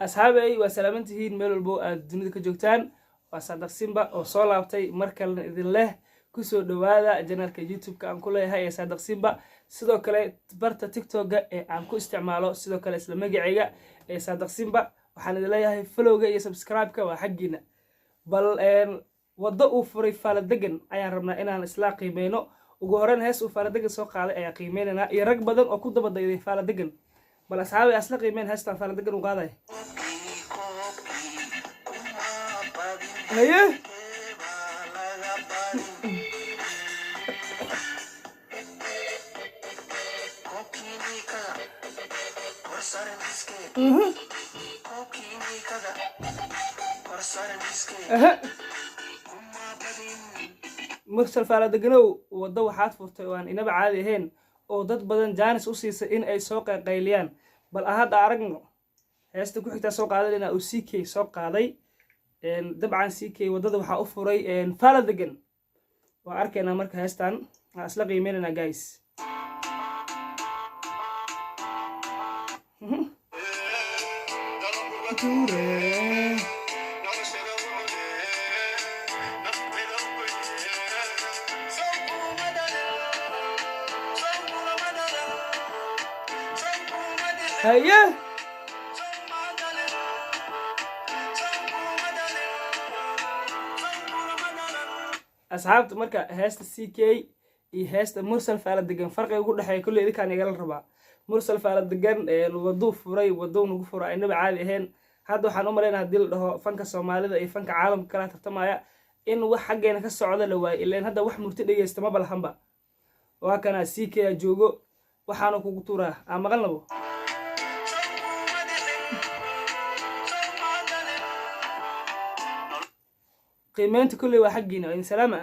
asxaabay waa salaamantihiin meel walbo aad dunida ka joogtaan waa Saadaq Simba oo soo laabtay mar kalena idin leh kusoo dhawaada janaalka YouTube-ka aan ku leeyahay ee Saadaq Simba sidoo kale barta TikTok-ga ee aan ku isticmaalo sidoo kale isla magacayga ee Saadaq Simba waxaan idin leeyahay follow-ga iyo subscribe-ka waa xaqiina bal wado uu furay Faaladegan ayaan rabnaa inaan isla qiimeeyno ugu horreyn hees uu Faaladegan soo qaaday ayaa qiimeynana iyo rag badan oo ku daba dayday Faaladegan bal asxaabay asla qiimeyn heestan Faaladegan uu qaaday haye mursal Faaladeganow wado waxaad furtay oo aan inaba caadi ahayn oo dad badan jaanis u siisay in ay soo qayliyaan bal ahad aragno heesta ku xigta soo qaadayna uu CK soo qaaday dabcan CK wadada waxa u furay Faaladegan waa arkayna marka heestan asla qiimeynana guys haye asxaabta marka heesta CK iyo heesta mursal Faaladegan farqiga u dhaxeeyo kulli idinkaan igala rabaa mursal Faaladegan waduu furay waduu nagu furay inaba caadi ahayn hadda waxaan u maleynaa hadii la dhaho fanka Soomaalida iyo fanka caalamka kala tartamaya in wax xageena ka socdo la waay ileen hadda wax murti dhageysta ma balhanba waa kana CK joogo waxaanu kugu tuuraa aan maqalnabo qiimeynta kulli waa xaqiina in salaama